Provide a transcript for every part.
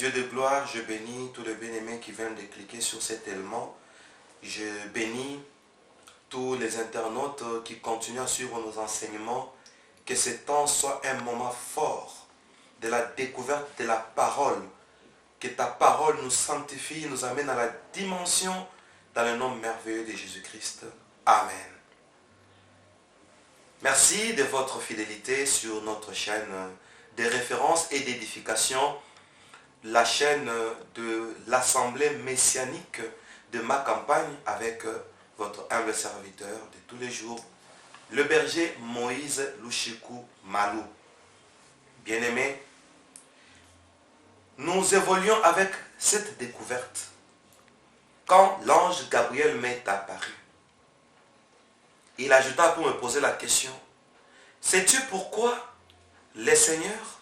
Dieu de gloire, je bénis tous les bien-aimés qui viennent de cliquer sur cet élément. Je bénis tous les internautes qui continuent à suivre nos enseignements. Que ce temps soit un moment fort de la découverte de la parole. Que ta parole nous sanctifie, nous amène à la dimension dans le nom merveilleux de Jésus-Christ. Amen. Merci de votre fidélité sur notre chaîne de référence et d'édification, la chaîne de l'Assemblée messianique de ma campagne avec votre humble serviteur de tous les jours, le berger Moïse Lushiku Malou. Bien-aimés, nous évoluons avec cette découverte. Quand l'ange Gabriel m'est apparu, il ajouta pour me poser la question, sais-tu pourquoi le Seigneur,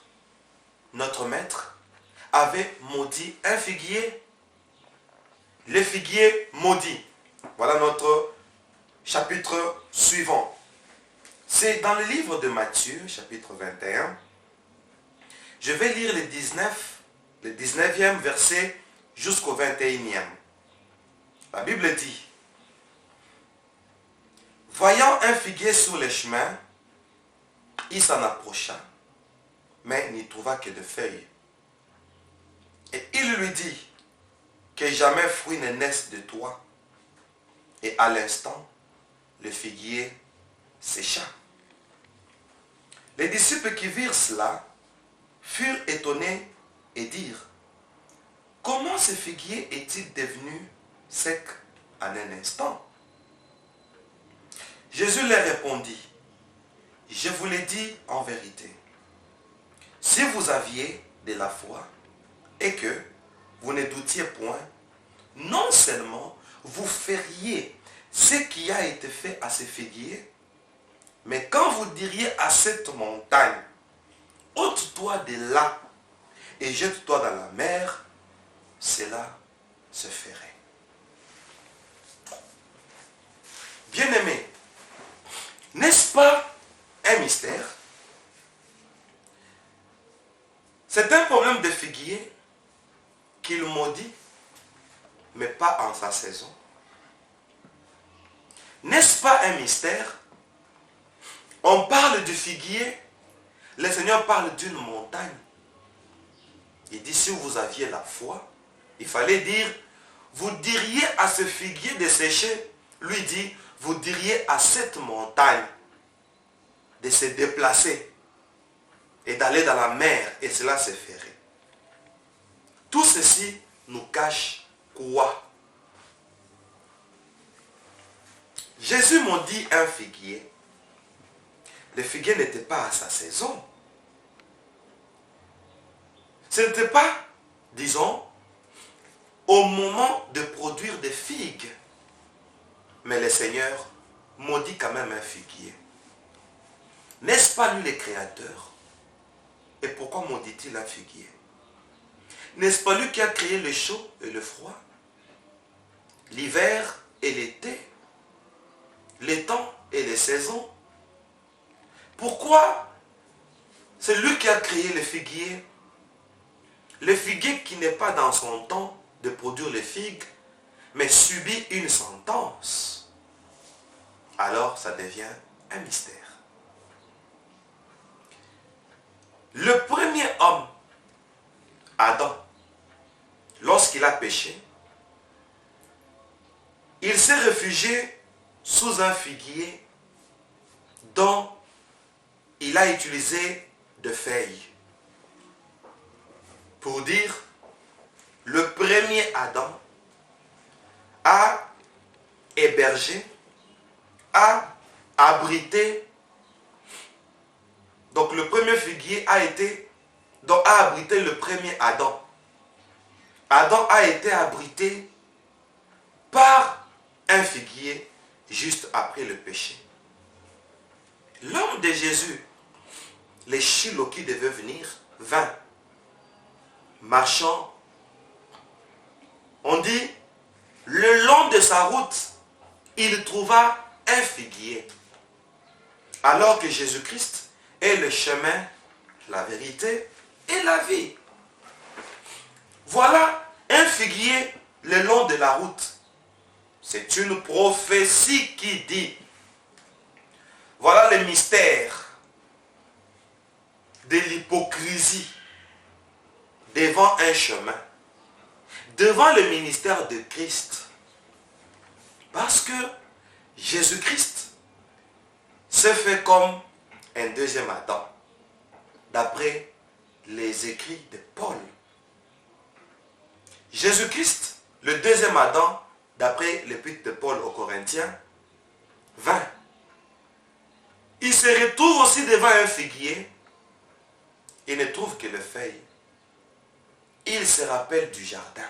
notre maître, avait maudit un figuier? Le figuier maudit. Voilà notre chapitre suivant. C'est dans le livre de Matthieu, chapitre 21. Je vais lire le 19e verset jusqu'au 21e. La Bible dit, voyant un figuier sur le chemin, il s'en approcha, mais n'y trouva que de feuilles. Et il lui dit, que jamais fruit ne naisse de toi. Et à l'instant, le figuier sécha. Les disciples qui virent cela furent étonnés et dirent, comment ce figuier est-il devenu sec en un instant? Jésus leur répondit, je vous l'ai dit en vérité, si vous aviez de la foi et que vous ne doutiez point, non seulement vous feriez ce qui a été fait à ce figuier, mais quand vous diriez à cette montagne, ôte-toi de là et jette-toi dans la mer, cela se ferait. Bien-aimés, n'est-ce pas un mystère? C'est un problème de figuier qu'il maudit, mais pas en sa saison. N'est-ce pas un mystère? On parle du figuier, le Seigneur parle d'une montagne. Il dit, si vous aviez la foi, il fallait dire, vous diriez à ce figuier de sécher. Lui dit, vous diriez à cette montagne de se déplacer et d'aller dans la mer, et cela se ferait. Tout ceci nous cache quoi? Jésus maudit un figuier. Le figuier n'était pas à sa saison. Ce n'était pas, disons, au moment de produire des figues. Mais le Seigneur maudit quand même un figuier. N'est-ce pas lui le Créateur? Et pourquoi maudit-il un figuier? N'est-ce pas lui qui a créé le chaud et le froid, l'hiver et l'été, les temps et les saisons? Pourquoi c'est lui qui a créé le figuier? Le figuier qui n'est pas dans son temps de produire les figues, mais subit une sentence. Alors ça devient un mystère. Le premier homme, Adam, lorsqu'il a péché, il s'est réfugié sous un figuier dont il a utilisé de feuilles. Pour dire, le premier Adam a hébergé, a abrité. Donc le premier figuier a abrité le premier Adam. Adam a été abrité par un figuier juste après le péché. L'homme de Jésus, les Shiloh qui devaient venir, vint. Marchant, on dit, le long de sa route, il trouva un figuier. Alors que Jésus-Christ est le chemin, la vérité et la vie. voilà un figuier le long de la route. C'est une prophétie qui dit, voilà le mystère de l'hypocrisie devant un chemin, devant le ministère de Christ. Parce que Jésus-Christ s'est fait comme un deuxième Adam, d'après les écrits de Paul. Jésus-Christ, le deuxième Adam, d'après l'épître de Paul aux Corinthiens 20. Il se retrouve aussi devant un figuier et ne trouve que les feuilles. Il se rappelle du jardin.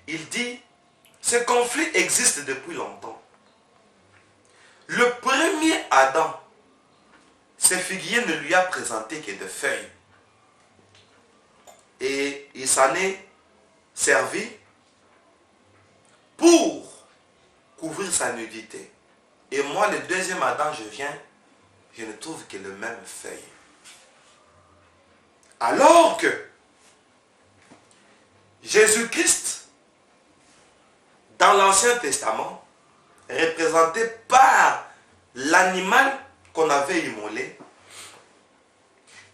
Il dit, ce conflit existe depuis longtemps. Le premier Adam, ce figuier ne lui a présenté que des feuilles. Et il s'en est servi pour couvrir sa nudité. Et moi, le deuxième Adam, je viens, je ne trouve que les mêmes feuilles. Alors que Jésus-Christ, dans l'Ancien Testament, représenté par l'animal qu'on avait immolé,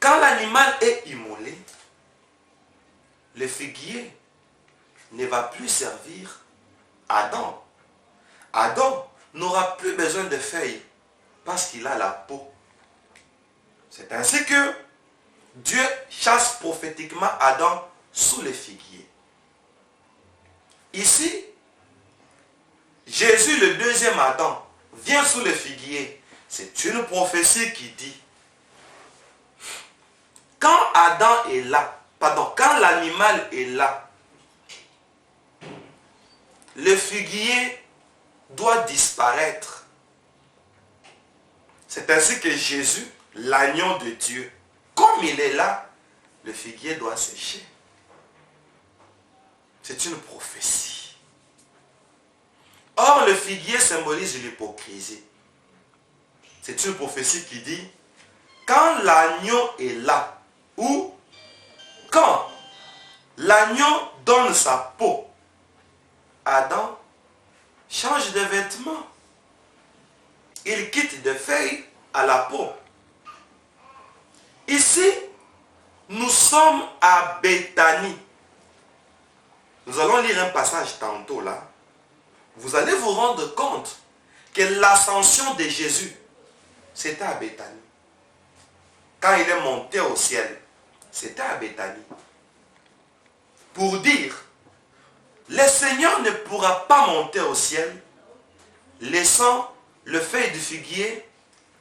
quand l'animal est immolé, le figuier ne va plus servir Adam. Adam n'aura plus besoin de feuilles parce qu'il a la peau. C'est ainsi que Dieu chasse prophétiquement Adam sous le figuier. Ici, Jésus, le deuxième Adam, vient sous le figuier. C'est une prophétie qui dit, quand Adam est là, quand l'animal est là, le figuier doit disparaître. C'est ainsi que Jésus, l'agneau de Dieu, comme il est là, le figuier doit sécher. C'est une prophétie. Or, le figuier symbolise l'hypocrisie. C'est une prophétie qui dit, quand l'agneau est là, ou quand l'agneau donne sa peau, Adam change de vêtements. Il quitte des feuilles à la peau. Ici, nous sommes à Béthanie. Nous allons lire un passage tantôt là. Vous allez vous rendre compte que l'ascension de Jésus, c'était à Béthanie. Quand il est monté au ciel, c'était à Béthanie. Pour dire, le Seigneur ne pourra pas monter au ciel, laissant le feuille du figuier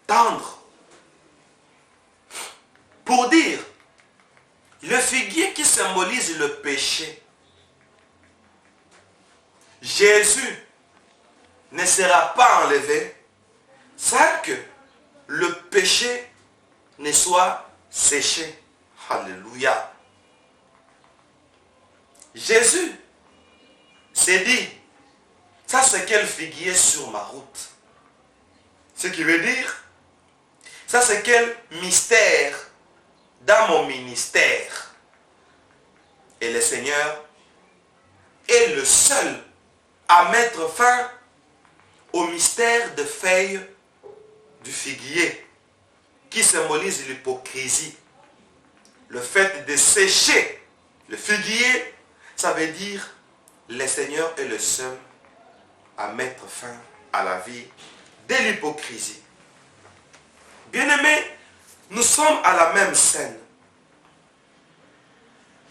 tendre. Pour dire, le figuier qui symbolise le péché, Jésus ne sera pas enlevé sans que le péché ne soit séché. Alléluia. Jésus s'est dit, ça c'est quel figuier sur ma route. Ce qui veut dire, ça c'est quel mystère dans mon ministère. Et le Seigneur est le seul à mettre fin au mystère de feuilles du figuier qui symbolise l'hypocrisie. Le fait de sécher le figuier, ça veut dire le Seigneur est le seul à mettre fin à la vie de l'hypocrisie. Bien-aimés, nous sommes à la même scène.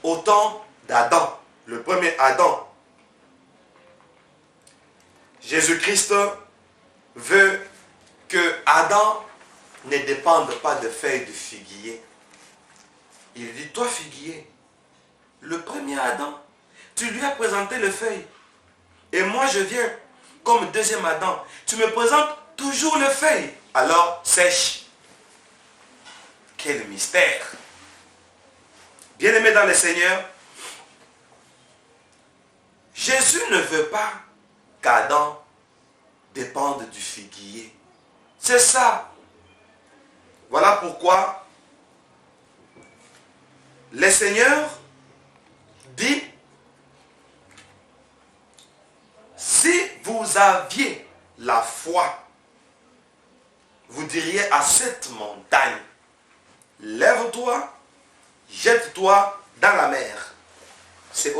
Au temps d'Adam, le premier Adam. Jésus-Christ veut que Adam ne dépende pas de feuilles de figuier. Il dit, toi figuier, le premier Adam, tu lui as présenté les feuilles. Et moi je viens comme deuxième Adam. Tu me présentes toujours les feuilles. Alors sèche. Quel mystère. Bien-aimé dans le Seigneur, Jésus ne veut pas qu'Adam dépende du figuier. C'est ça. Voilà pourquoi le Seigneur dit vous aviez la foi, vous diriez à cette montagne, lève-toi, jette-toi dans la mer. C'est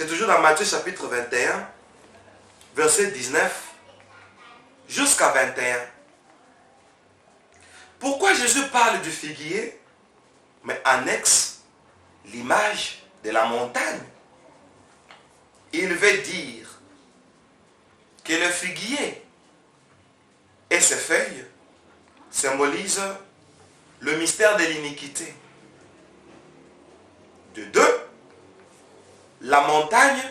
toujours dans Matthieu chapitre 21, verset 19 jusqu'à 21. Pourquoi Jésus parle du figuier, mais annexe l'image de la montagne? Il veut dire que le figuier et ses feuilles symbolisent le mystère de l'iniquité. De deux, la montagne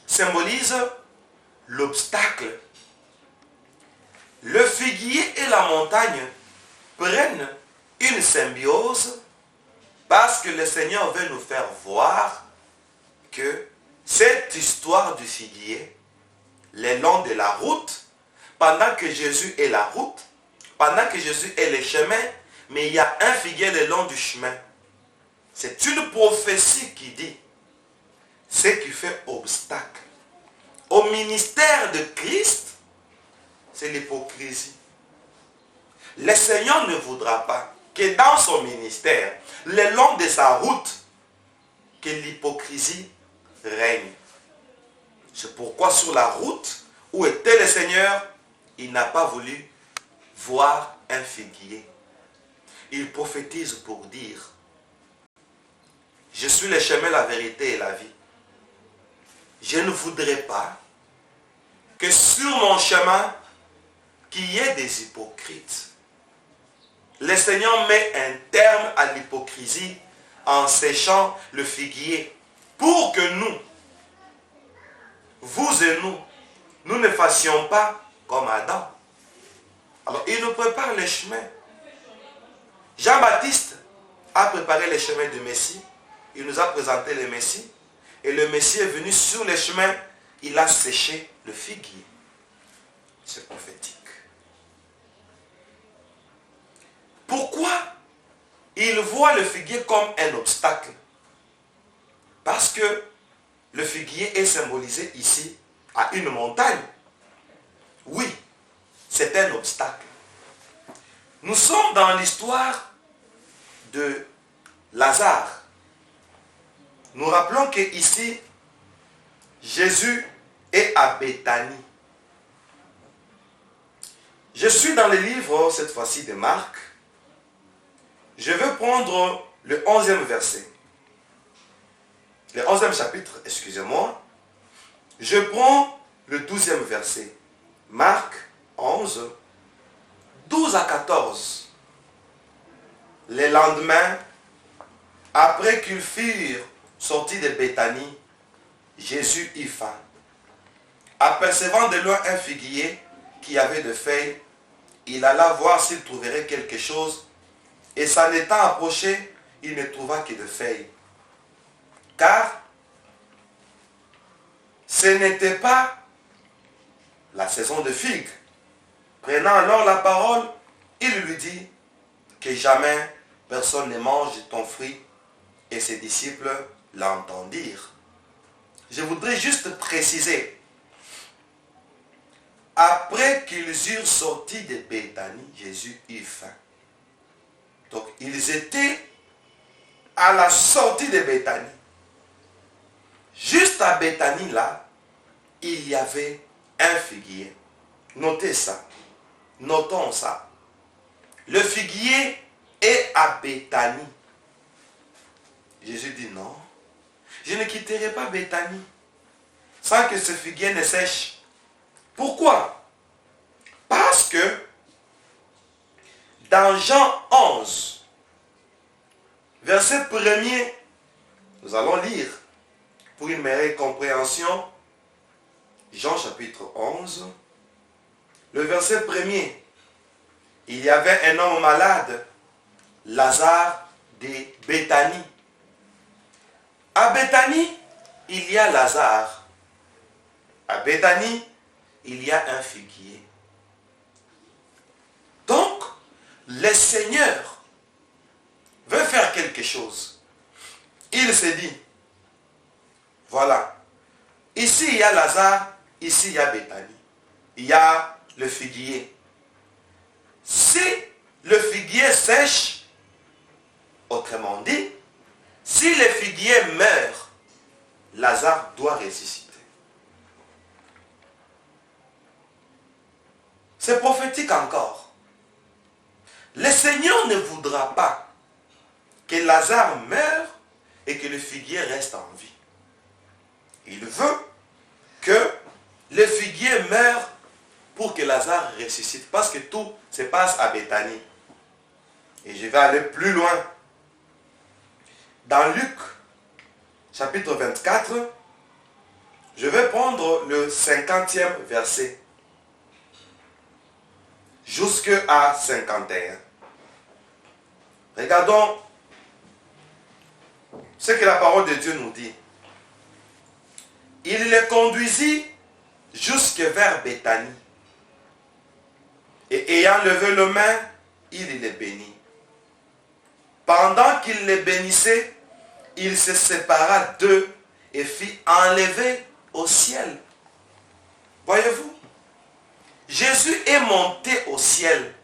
symbolise l'obstacle. Le figuier et la montagne prennent une symbiose parce que le Seigneur veut nous faire voir que cette histoire du figuier, le long de la route, pendant que Jésus est la route, pendant que Jésus est le chemin, mais il y a un figuier le long du chemin. C'est une prophétie qui dit ce qui fait obstacle au ministère de Christ, c'est l'hypocrisie. Le Seigneur ne voudra pas que dans son ministère, le long de sa route, que l'hypocrisie règne. C'est pourquoi sur la route où était le Seigneur, il n'a pas voulu voir un figuier. Il prophétise pour dire, je suis le chemin, la vérité et la vie. Je ne voudrais pas que sur mon chemin, qu'il y ait des hypocrites. Le Seigneur met un terme à l'hypocrisie en séchant le figuier pour que nous, vous et nous ne fassions pas comme Adam. Alors, il nous prépare le chemin. Jean-Baptiste a préparé le chemin du Messie. Il nous a présenté le Messie. Et le Messie est venu sur le chemin. Il a séché le figuier. C'est prophétique. Pourquoi il voit le figuier comme un obstacle? Parce que le figuier est symbolisé ici à une montagne. Oui, c'est un obstacle. Nous sommes dans l'histoire de Lazare. Nous rappelons qu'ici, Jésus est à Béthanie. Je suis dans le livre, cette fois-ci, de Marc. Je vais prendre le 11e verset. Le 11e chapitre, excusez-moi. Je prends le 12e verset. Marc 11, 12 à 14. Le lendemain, après qu'ils furent sortis de Béthanie, Jésus eut faim. Apercevant de loin un figuier qui avait de feuilles, il alla voir s'il trouverait quelque chose, et s'en étant approché, il ne trouva que de feuilles. Car ce n'était pas la saison de figues. Prenant alors la parole, il lui dit que jamais personne ne mange ton fruit, et ses disciples l'entendirent. Je voudrais juste préciser, après qu'ils eurent sorti de Béthanie, Jésus eut faim. Donc ils étaient à la sortie de Béthanie. Juste à Béthanie là, il y avait un figuier. Notez ça. Notons ça. Le figuier est à Béthanie. Jésus dit non. Je ne quitterai pas Béthanie sans que ce figuier ne sèche. Pourquoi? Parce que dans Jean 11, verset 1er, nous allons lire pour une meilleure compréhension. Jean chapitre 11, le verset 1er. Il y avait un homme malade, Lazare de Béthanie. À Béthanie, il y a Lazare. À Béthanie, il y a un figuier. Donc, le Seigneur veut faire quelque chose. Il s'est dit, voilà, Ici, il y a Lazare. Ici, il y a Béthanie. Il y a le figuier. Si le figuier sèche, autrement dit, si le figuier meurt, Lazare doit ressusciter. C'est prophétique encore. Le Seigneur ne voudra pas que Lazare meure et que le figuier reste en vie. Il veut que le figuier meure pour que Lazare ressuscite. Parce que tout se passe à Béthanie. Et je vais aller plus loin. Dans Luc, chapitre 24, je vais prendre le 50e verset jusqu'à 51. Regardons ce que la parole de Dieu nous dit. Il les conduisit jusque vers Béthanie. Et ayant levé les mains, il les bénit. Pendant qu'il les bénissait, il se sépara d'eux et fit enlever au ciel. Voyez-vous, Jésus est monté au ciel.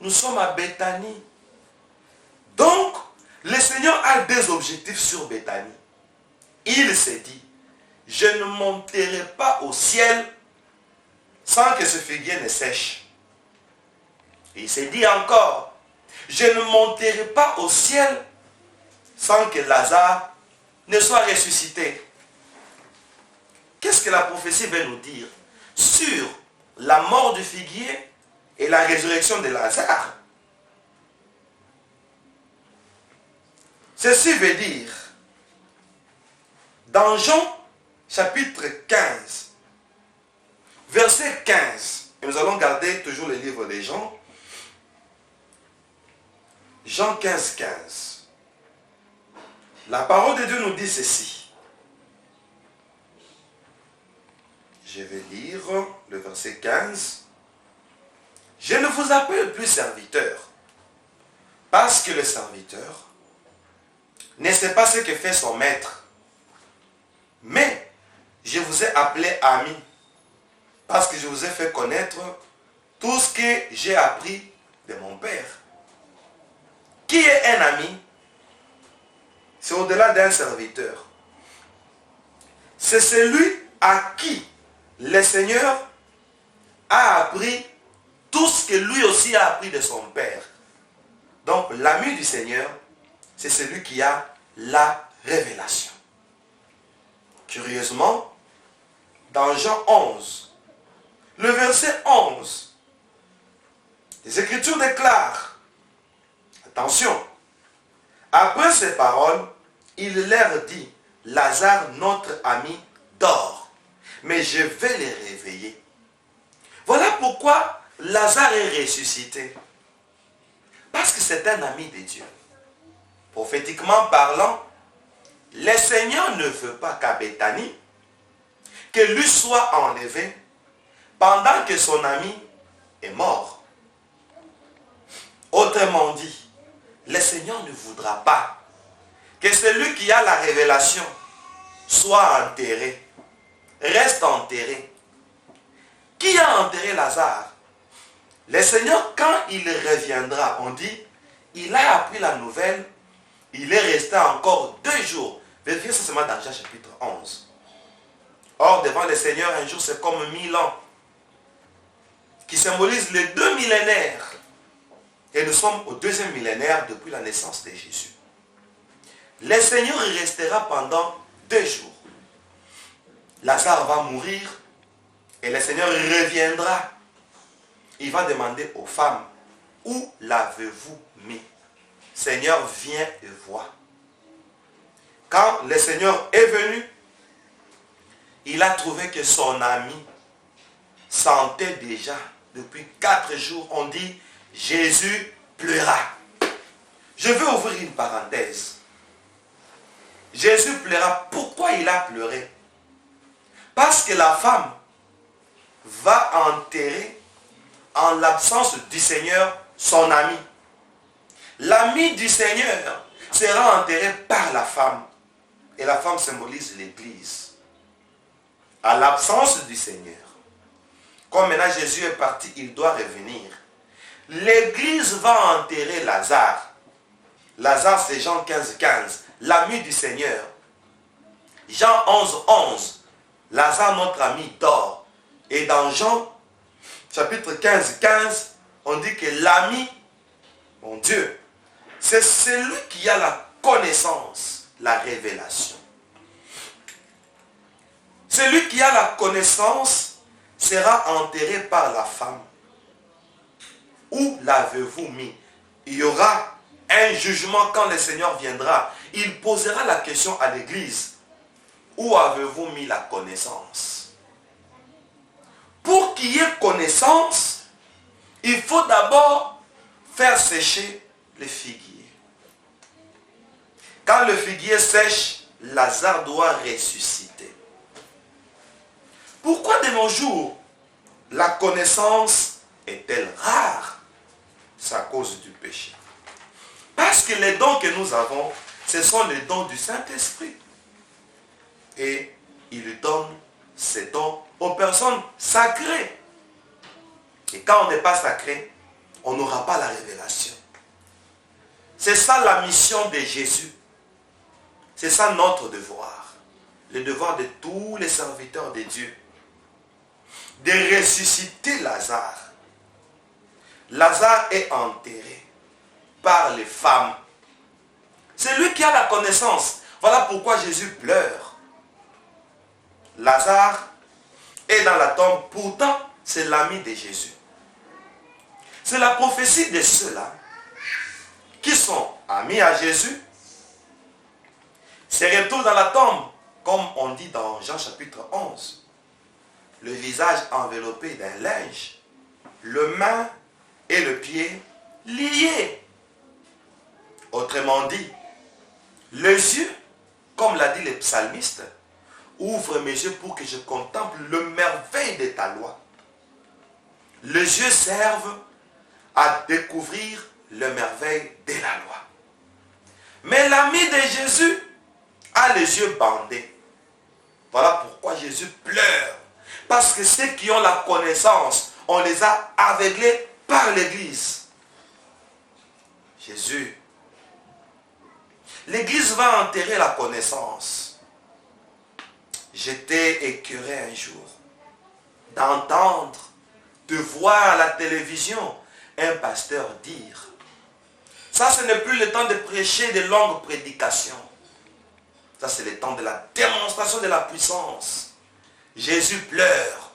Nous sommes à Béthanie. Donc, le Seigneur a des objectifs sur Béthanie. Il s'est dit, je ne monterai pas au ciel sans que ce figuier ne sèche. Et il s'est dit encore, je ne monterai pas au ciel sans que Lazare ne soit ressuscité. Qu'est-ce que la prophétie veut nous dire sur la mort du figuier et la résurrection de Lazare? Ceci veut dire, dans Jean chapitre 15, verset 15, et nous allons garder toujours le livre des Jean, Jean 15, 15. La parole de Dieu nous dit ceci. Je vais lire le verset 15. Je ne vous appelle plus serviteur, parce que le serviteur ne sait pas ce que fait son maître. Mais je vous ai appelé ami, parce que je vous ai fait connaître tout ce que j'ai appris de mon Père. Qui est un ami? C'est au-delà d'un serviteur. C'est celui à qui le Seigneur a appris tout ce que lui aussi a appris de son Père. Donc l'ami du Seigneur, c'est celui qui a la révélation. Curieusement, dans Jean 11, le verset 11, les Écritures déclarent, attention, après ces paroles, il leur dit, Lazare, notre ami, dort, mais je vais les réveiller. Voilà pourquoi Lazare est ressuscité. Parce que c'est un ami de Dieu. Prophétiquement parlant, le Seigneur ne veut pas qu'à Béthanie, que lui soit enlevé pendant que son ami est mort. Autrement dit, le Seigneur ne voudra pas que celui qui a la révélation soit enterré, reste enterré. Qui a enterré Lazare? Le Seigneur, quand il reviendra, on dit, il a appris la nouvelle, il est resté encore 2 jours. Vérifiez ça seulement dans Jean chapitre 11. Or, devant le Seigneur, un jour, c'est comme 1000 ans, qui symbolise les 2 millénaires. Et nous sommes au 2e millénaire depuis la naissance de Jésus. Le Seigneur restera pendant 2 jours. Lazare va mourir et le Seigneur reviendra. Il va demander aux femmes, où l'avez-vous mis? Seigneur, viens et vois. Quand le Seigneur est venu, il a trouvé que son ami sentait déjà depuis 4 jours. On dit, Jésus pleura. Je veux ouvrir une parenthèse. Jésus pleura. Pourquoi il a pleuré? Parce que la femme va enterrer, en l'absence du Seigneur, son ami. L'ami du Seigneur sera enterré par la femme. Et la femme symbolise l'Église. à l'absence du Seigneur. Comme maintenant Jésus est parti, il doit revenir. L'église va enterrer Lazare. Lazare, c'est Jean 15, 15, l'ami du Seigneur. Jean 11, 11, Lazare, notre ami, dort. Et dans Jean, chapitre 15, 15, on dit que l'ami, mon Dieu, c'est celui qui a la connaissance, la révélation. Celui qui a la connaissance sera enterré par la femme. Où l'avez-vous mis? Il y aura un jugement quand le Seigneur viendra. Il posera la question à l'église. Où avez-vous mis la connaissance? Pour qu'il y ait connaissance, il faut d'abord faire sécher le figuier. Quand le figuier sèche, Lazare doit ressusciter. Pourquoi de nos jours, la connaissance est-elle rare? C'est à cause du péché. Parce que les dons que nous avons, ce sont les dons du Saint-Esprit. Et il donne ces dons aux personnes sacrées. Et quand on n'est pas sacré, on n'aura pas la révélation. C'est ça la mission de Jésus. C'est ça notre devoir. Le devoir de tous les serviteurs de Dieu. De ressusciter Lazare. Lazare est enterré par les femmes. C'est lui qui a la connaissance. Voilà pourquoi Jésus pleure. Lazare est dans la tombe. Pourtant, c'est l'ami de Jésus. C'est la prophétie de ceux-là qui sont amis à Jésus. Se retrouvent dans la tombe, comme on dit dans Jean chapitre 11. Le visage enveloppé d'un linge, le main et le pied liés. Autrement dit, les yeux, comme l'a dit le psalmiste, ouvre mes yeux pour que je contemple le merveille de ta loi. Les yeux servent à découvrir le merveille de la loi. Mais l'ami de Jésus a les yeux bandés. Voilà pourquoi Jésus pleure. Parce que ceux qui ont la connaissance, on les a aveuglés par l'Église. Jésus. L'Église va enterrer la connaissance. J'étais écœuré un jour d'entendre, de voir à la télévision un pasteur dire. Ça, ce n'est plus le temps de prêcher de longues prédications. Ça, c'est le temps de la démonstration de la puissance. Jésus pleure.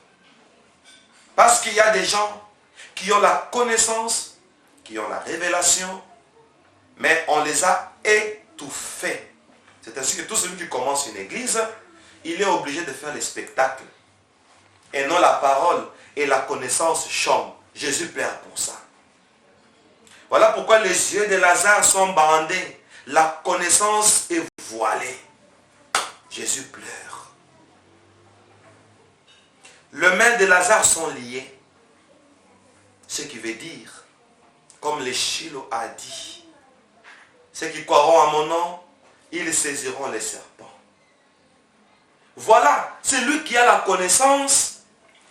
Parce qu'il y a des gens qui ont la connaissance, qui ont la révélation, mais on les a étouffés. C'est ainsi que tout celui qui commence une église, il est obligé de faire les spectacles. Et non la parole et la connaissance chôment. Jésus pleure pour ça. Voilà pourquoi les yeux de Lazare sont bandés. La connaissance est voilée. Jésus pleure. Les mains de Lazare sont liées. Ce qui veut dire, comme l'Échilo a dit, ceux qui croiront à mon nom, ils saisiront les serpents. Voilà, celui qui a la connaissance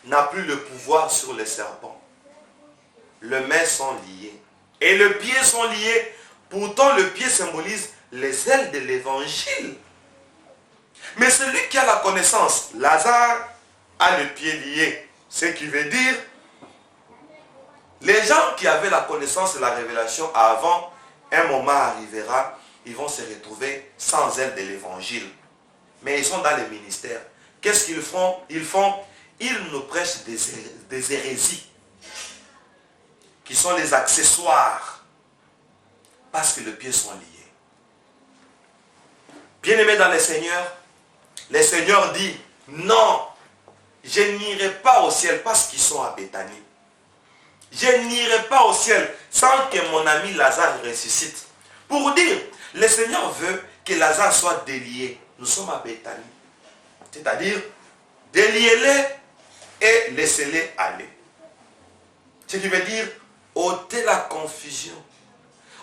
n'a plus le pouvoir sur les serpents. Les mains sont liées. Et les pieds sont liés. Pourtant, le pied symbolise les ailes de l'évangile. Mais celui qui a la connaissance, Lazare, a le pied lié. Ce qui veut dire, les gens qui avaient la connaissance et la révélation avant, un moment arrivera, ils vont se retrouver sans ailes de l'évangile. Mais ils sont dans les ministères. Qu'est-ce qu'ils font? Ils nous prêchent des hérésies, qui sont les accessoires, parce que les pieds sont liés. Bien-aimés dans le Seigneur dit, non, je n'irai pas au ciel parce qu'ils sont à Béthanie. Je n'irai pas au ciel sans que mon ami Lazare ressuscite. Pour dire, le Seigneur veut que Lazare soit délié. Nous sommes à Béthanie. C'est-à-dire, déliez-les et laissez-les aller. Ce qui veut dire, ôtez la confusion.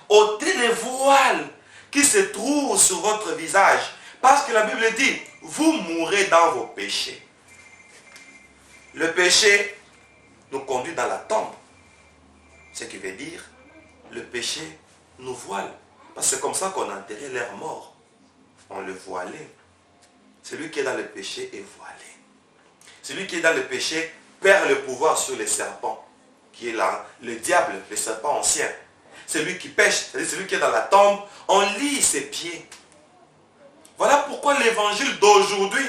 Ôtez les voiles qui se trouvent sur votre visage. Parce que la Bible dit, vous mourrez dans vos péchés. Le péché nous conduit dans la tombe. Ce qui veut dire, le péché nous voile. Parce que c'est comme ça qu'on a enterré leur mort. On le voilait. Celui qui est dans le péché est voilé. Celui qui est dans le péché perd le pouvoir sur les serpents, qui est là, le diable, le serpent ancien. Celui qui pêche, c'est-à-dire celui qui est dans la tombe, on lie ses pieds. Voilà pourquoi l'évangile d'aujourd'hui,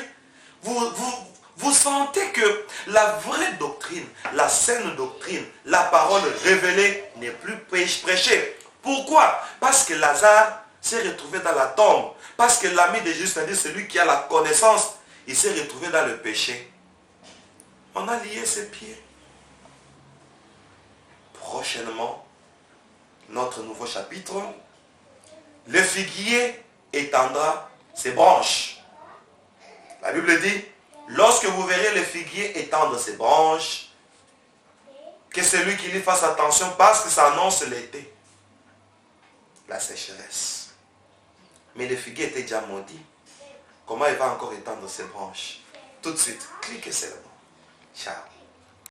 vous sentez que la vraie doctrine, la saine doctrine, la parole révélée n'est plus prêchée. Pourquoi? Parce que Lazare s'est retrouvé dans la tombe. Parce que l'ami de Jésus, c'est-à-dire celui qui a la connaissance, il s'est retrouvé dans le péché. On a lié ses pieds. Prochainement, notre nouveau chapitre, le figuier étendra ses branches. La Bible dit, lorsque vous verrez le figuier étendre ses branches, que celui qui lui fasse attention parce que ça annonce l'été, la sécheresse. Mais le figuier était déjà maudit. Comment il va encore étendre ses branches? Tout de suite, cliquez seulement. Ciao.